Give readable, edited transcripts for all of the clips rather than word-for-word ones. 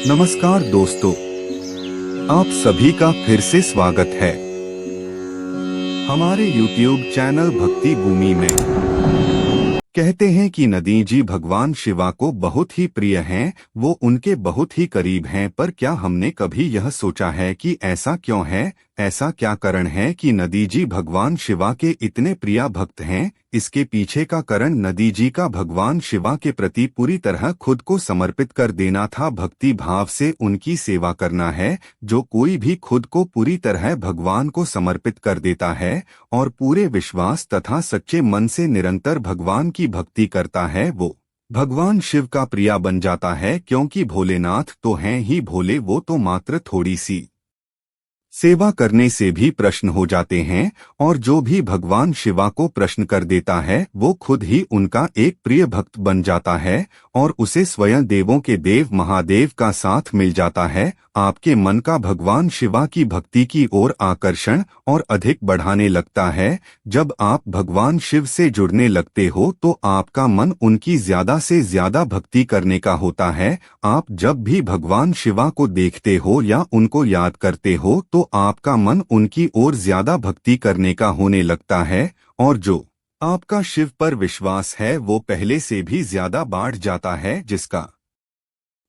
नमस्कार दोस्तों, आप सभी का फिर से स्वागत है हमारे YouTube चैनल भक्ति भूमि में। कहते हैं कि नदी जी भगवान शिवा को बहुत ही प्रिय हैं, वो उनके बहुत ही करीब हैं। पर क्या हमने कभी यह सोचा है कि ऐसा क्यों है? ऐसा क्या कारण है कि नदी जी भगवान शिवा के इतने प्रिय भक्त हैं? इसके पीछे का कारण नदी जी का भगवान शिवा के प्रति पूरी तरह खुद को समर्पित कर देना था, भक्ति भाव से उनकी सेवा करना है। जो कोई भी खुद को पूरी तरह भगवान को समर्पित कर देता है और पूरे विश्वास तथा सच्चे मन से निरंतर भगवान की भक्ति करता है, वो भगवान शिव का प्रिय बन जाता है। क्योंकि भोलेनाथ तो हैं ही भोले, वो तो मात्र थोड़ी सी सेवा करने से भी प्रश्न हो जाते हैं, और जो भी भगवान शिवा को प्रश्न कर देता है वो खुद ही उनका एक प्रिय भक्त बन जाता है और उसे स्वयं देवों के देव महादेव का साथ मिल जाता है। आपके मन का भगवान शिवा की भक्ति की ओर आकर्षण और अधिक बढ़ाने लगता है। जब आप भगवान शिव से जुड़ने लगते हो तो आपका मन उनकी ज्यादा से ज्यादा भक्ति करने का होता है। आप जब भी भगवान शिवा को देखते हो या उनको याद करते हो तो आपका मन उनकी ओर ज्यादा भक्ति करने का होने लगता है, और जो आपका शिव पर विश्वास है वो पहले से भी ज्यादा बढ़ जाता है। जिसका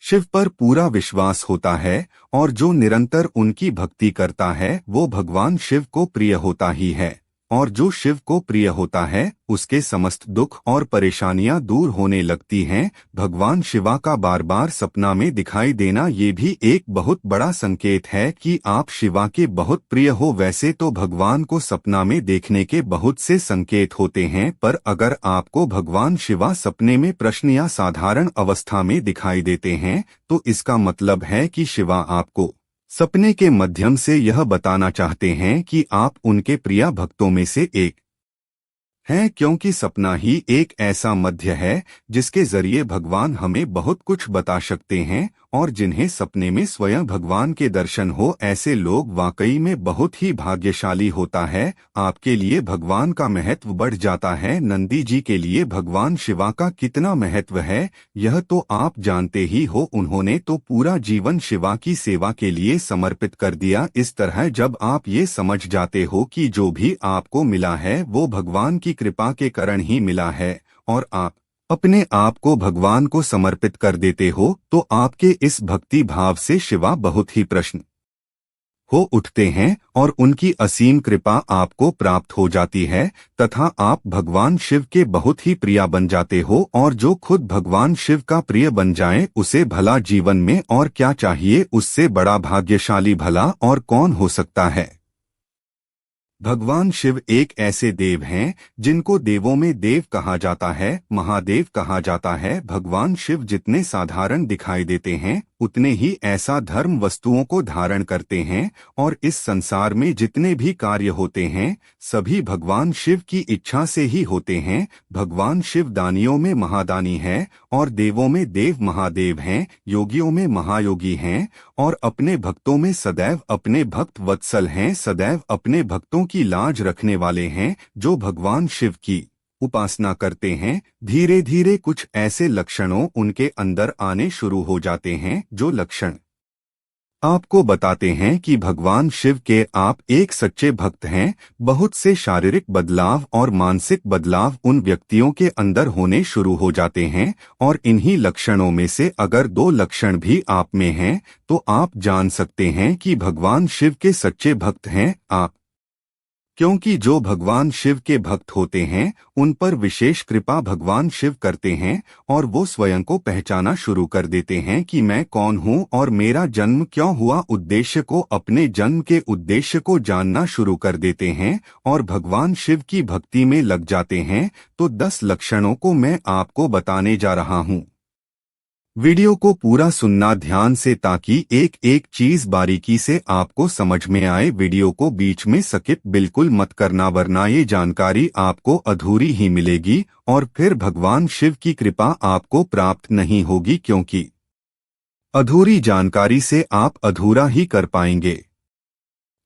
शिव पर पूरा विश्वास होता है और जो निरंतर उनकी भक्ति करता है वो भगवान शिव को प्रिय होता ही है, और जो शिव को प्रिय होता है उसके समस्त दुख और परेशानियां दूर होने लगती हैं। भगवान शिवा का बार बार सपना में दिखाई देना ये भी एक बहुत बड़ा संकेत है कि आप शिवा के बहुत प्रिय हो। वैसे तो भगवान को सपना में देखने के बहुत से संकेत होते हैं, पर अगर आपको भगवान शिवा सपने में प्रश्न या साधारण अवस्था में दिखाई देते हैं तो इसका मतलब है कि शिवा आपको सपने के माध्यम से यह बताना चाहते हैं कि आप उनके प्रिय भक्तों में से एक हैं। क्योंकि सपना ही एक ऐसा मध्य है जिसके जरिए भगवान हमें बहुत कुछ बता सकते हैं, और जिन्हें सपने में स्वयं भगवान के दर्शन हो ऐसे लोग वाकई में बहुत ही भाग्यशाली होता है। आपके लिए भगवान का महत्व बढ़ जाता है। नंदी जी के लिए भगवान शिवा का कितना महत्व है यह तो आप जानते ही हो। उन्होंने तो पूरा जीवन शिवा की सेवा के लिए समर्पित कर दिया। इस तरह जब आप ये समझ जाते हो कि जो भी आपको मिला है वो भगवान की कृपा के कारण ही मिला है और आप अपने आप को भगवान को समर्पित कर देते हो, तो आपके इस भक्ति भाव से शिवा बहुत ही प्रसन्न हो उठते हैं और उनकी असीम कृपा आपको प्राप्त हो जाती है तथा आप भगवान शिव के बहुत ही प्रिय बन जाते हो। और जो खुद भगवान शिव का प्रिय बन जाए उसे भला जीवन में और क्या चाहिए? उससे बड़ा भाग्यशाली भला और कौन हो सकता है। भगवान शिव एक ऐसे देव हैं जिनको देवों में देव कहा जाता है, महादेव कहा जाता है। भगवान शिव जितने साधारण दिखाई देते हैं उतने ही ऐसा धर्म वस्तुओं को धारण करते हैं, और इस संसार में जितने भी कार्य होते हैं सभी भगवान शिव की इच्छा से ही होते हैं। भगवान शिव दानियों में महादानी है और देवों में देव महादेव हैं, योगियों में महायोगी हैं और अपने भक्तों में सदैव अपने भक्त वत्सल हैं, सदैव अपने भक्तों की लाज रखने वाले हैं। जो भगवान शिव की उपासना करते हैं धीरे धीरे कुछ ऐसे लक्षणों उनके अंदर आने शुरू हो जाते हैं जो लक्षण आपको बताते हैं कि भगवान शिव के आप एक सच्चे भक्त हैं। बहुत से शारीरिक बदलाव और मानसिक बदलाव उन व्यक्तियों के अंदर होने शुरू हो जाते हैं, और इन्हीं लक्षणों में से अगर 2 लक्षण भी आप में हैं तो आप जान सकते हैं कि भगवान शिव के सच्चे भक्त हैं आप। क्योंकि जो भगवान शिव के भक्त होते हैं उन पर विशेष कृपा भगवान शिव करते हैं और वो स्वयं को पहचाना शुरू कर देते हैं कि मैं कौन हूँ और मेरा जन्म क्यों हुआ। उद्देश्य को, अपने जन्म के उद्देश्य को जानना शुरू कर देते हैं और भगवान शिव की भक्ति में लग जाते हैं। तो 10 लक्षणों को मैं आपको बताने जा रहा हूँ। वीडियो को पूरा सुनना ध्यान से ताकि एक एक चीज बारीकी से आपको समझ में आए। वीडियो को बीच में स्किप बिल्कुल मत करना, वरना ये जानकारी आपको अधूरी ही मिलेगी और फिर भगवान शिव की कृपा आपको प्राप्त नहीं होगी, क्योंकि अधूरी जानकारी से आप अधूरा ही कर पाएंगे।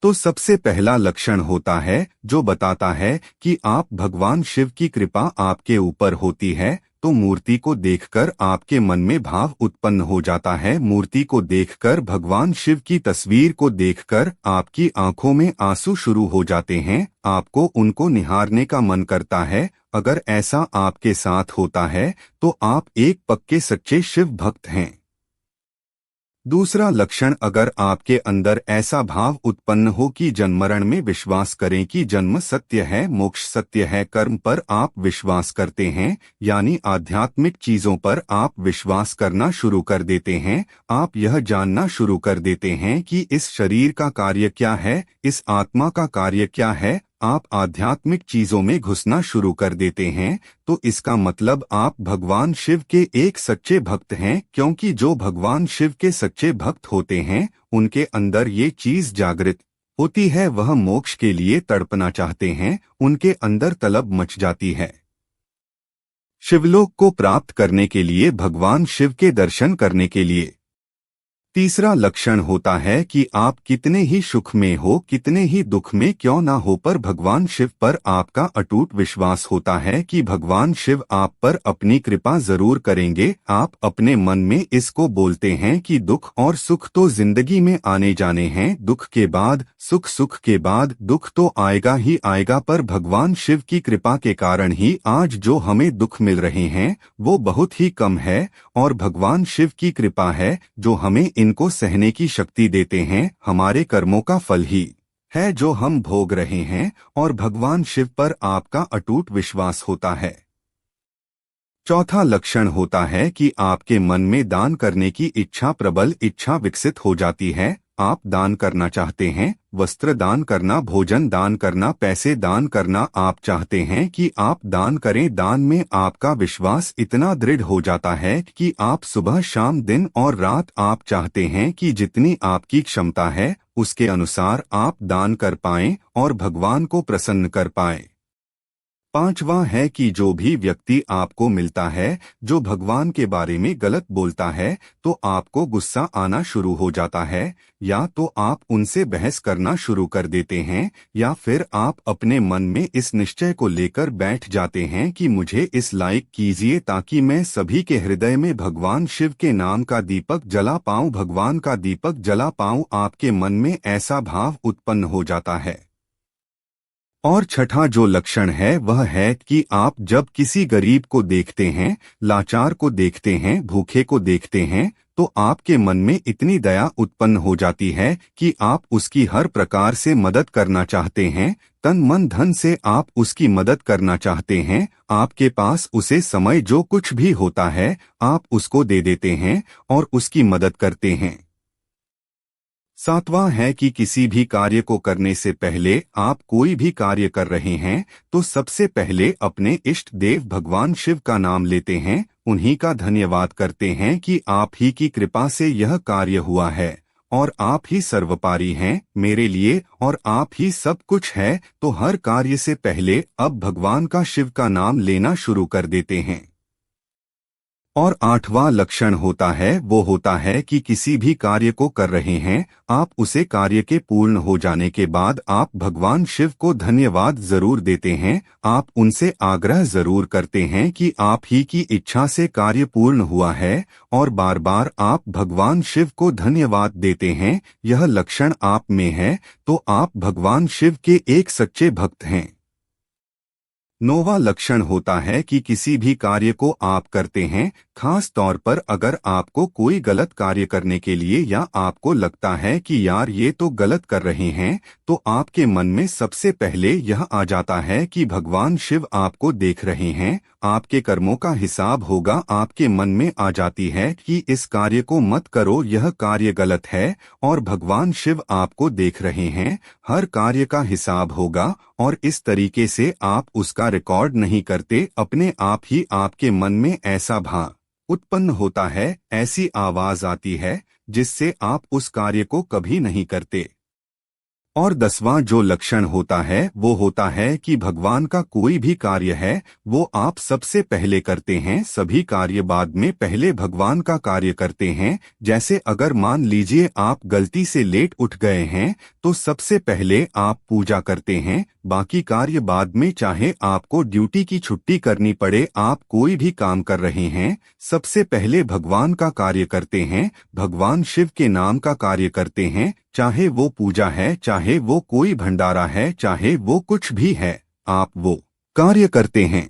तो सबसे पहला लक्षण होता है जो बताता है कि आप भगवान शिव की कृपा आपके ऊपर होती है, तो मूर्ति को देखकर आपके मन में भाव उत्पन्न हो जाता है। मूर्ति को देखकर, भगवान शिव की तस्वीर को देखकर आपकी आंखों में आंसू शुरू हो जाते हैं। आपको उनको निहारने का मन करता है। अगर ऐसा आपके साथ होता है तो आप एक पक्के सच्चे शिव भक्त हैं। दूसरा लक्षण, अगर आपके अंदर ऐसा भाव उत्पन्न हो कि जन्म मरण में विश्वास करें कि जन्म सत्य है, मोक्ष सत्य है, कर्म पर आप विश्वास करते हैं, यानी आध्यात्मिक चीजों पर आप विश्वास करना शुरू कर देते हैं। आप यह जानना शुरू कर देते हैं कि इस शरीर का कार्य क्या है, इस आत्मा का कार्य क्या है। आप आध्यात्मिक चीजों में घुसना शुरू कर देते हैं, तो इसका मतलब आप भगवान शिव के एक सच्चे भक्त हैं, क्योंकि जो भगवान शिव के सच्चे भक्त होते हैं उनके अंदर ये चीज जागृत होती है। वह मोक्ष के लिए तड़पना चाहते हैं, उनके अंदर तलब मच जाती है। शिवलोक को प्राप्त करने के लिए, भगवान शिव के दर्शन करने के लिए। तीसरा लक्षण होता है कि आप कितने ही सुख में हो, कितने ही दुख में क्यों ना हो, पर भगवान शिव पर आपका अटूट विश्वास होता है कि भगवान शिव आप पर अपनी कृपा जरूर करेंगे। आप अपने मन में इसको बोलते हैं कि दुख और सुख तो जिंदगी में आने जाने हैं, दुख के बाद सुख, सुख के बाद दुख तो आएगा ही आएगा, पर भगवान शिव की कृपा के कारण ही आज जो हमें दुख मिल रहे हैं वो बहुत ही कम है, और भगवान शिव की कृपा है जो हमें इनको सहने की शक्ति देते हैं। हमारे कर्मों का फल ही है जो हम भोग रहे हैं, और भगवान शिव पर आपका अटूट विश्वास होता है। चौथा लक्षण होता है कि आपके मन में दान करने की इच्छा, प्रबल इच्छा विकसित हो जाती है। आप दान करना चाहते हैं, वस्त्र दान करना, भोजन दान करना, पैसे दान करना। आप चाहते हैं कि आप दान करें। दान में आपका विश्वास इतना दृढ़ हो जाता है कि आप सुबह, शाम, दिन और रात आप चाहते हैं कि जितनी आपकी क्षमता है उसके अनुसार आप दान कर पाएं और भगवान को प्रसन्न कर पाएं। पांचवा है कि जो भी व्यक्ति आपको मिलता है जो भगवान के बारे में गलत बोलता है, तो आपको गुस्सा आना शुरू हो जाता है। या तो आप उनसे बहस करना शुरू कर देते हैं, या फिर आप अपने मन में इस निश्चय को लेकर बैठ जाते हैं कि मुझे इस लायक कीजिए ताकि मैं सभी के हृदय में भगवान शिव के नाम का दीपक जला पाऊं, भगवान का दीपक जला पाऊं। आपके मन में ऐसा भाव उत्पन्न हो जाता है। और छठा जो लक्षण है वह है कि आप जब किसी गरीब को देखते हैं, लाचार को देखते हैं, भूखे को देखते हैं, तो आपके मन में इतनी दया उत्पन्न हो जाती है कि आप उसकी हर प्रकार से मदद करना चाहते हैं। तन मन धन से आप उसकी मदद करना चाहते हैं। आपके पास उसे समय जो कुछ भी होता है आप उसको दे देते हैं और उसकी मदद करते हैं। सातवां है कि किसी भी कार्य को करने से पहले, आप कोई भी कार्य कर रहे हैं तो सबसे पहले अपने इष्ट देव भगवान शिव का नाम लेते हैं, उन्हीं का धन्यवाद करते हैं कि आप ही की कृपा से यह कार्य हुआ है और आप ही सर्वपारी हैं मेरे लिए और आप ही सब कुछ है। तो हर कार्य से पहले अब भगवान का, शिव का नाम लेना शुरू कर देते हैं। और आठवां लक्षण होता है वो होता है कि किसी भी कार्य को कर रहे हैं, आप उसे कार्य के पूर्ण हो जाने के बाद आप भगवान शिव को धन्यवाद जरूर देते हैं। आप उनसे आग्रह जरूर करते हैं कि आप ही की इच्छा से कार्य पूर्ण हुआ है और बार बार आप भगवान शिव को धन्यवाद देते हैं। यह लक्षण आप में है तो आप भगवान शिव के एक सच्चे भक्त हैं। नौवां लक्षण होता है कि किसी भी कार्य को आप करते हैं, खास तौर पर अगर आपको कोई गलत कार्य करने के लिए या आपको लगता है कि यार ये तो गलत कर रहे हैं, तो आपके मन में सबसे पहले यह आ जाता है कि भगवान शिव आपको देख रहे हैं, आपके कर्मों का हिसाब होगा। आपके मन में आ जाती है कि इस कार्य को मत करो, यह कार्य गलत है और भगवान शिव आपको देख रहे हैं, हर कार्य का हिसाब होगा। और इस तरीके से आप उसका रिकॉर्ड नहीं करते, अपने आप ही आपके मन में ऐसा भाव उत्पन्न होता है, ऐसी आवाज आती है जिससे आप उस कार्य को कभी नहीं करते। और 10वां जो लक्षण होता है वो होता है कि भगवान का कोई भी कार्य है वो आप सबसे पहले करते हैं, सभी कार्य बाद में, पहले भगवान का कार्य करते हैं। जैसे अगर मान लीजिए आप गलती से लेट उठ गए हैं तो सबसे पहले आप पूजा करते हैं, बाकी कार्य बाद में। चाहे आपको ड्यूटी की छुट्टी करनी पड़े, आप कोई भी काम कर रहे हैं, सबसे पहले भगवान का कार्य करते हैं, भगवान शिव के नाम का कार्य करते हैं। चाहे वो पूजा है, चाहे वो कोई भंडारा है, चाहे वो कुछ भी है, आप वो कार्य करते हैं।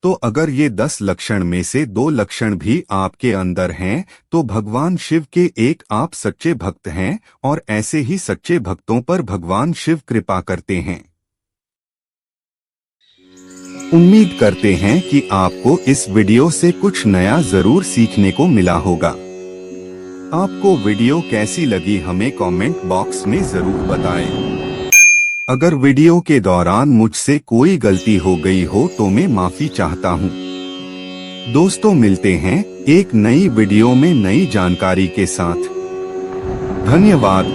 तो अगर ये 10 लक्षण में से 2 लक्षण भी आपके अंदर हैं तो भगवान शिव के एक आप सच्चे भक्त हैं, और ऐसे ही सच्चे भक्तों पर भगवान शिव कृपा करते हैं। उम्मीद करते हैं कि आपको इस वीडियो से कुछ नया जरूर सीखने को मिला होगा। आपको वीडियो कैसी लगी हमें कमेंट बॉक्स में जरूर बताएं। अगर वीडियो के दौरान मुझसे कोई गलती हो गई हो तो मैं माफी चाहता हूँ। दोस्तों, मिलते हैं एक नई वीडियो में नई जानकारी के साथ। धन्यवाद।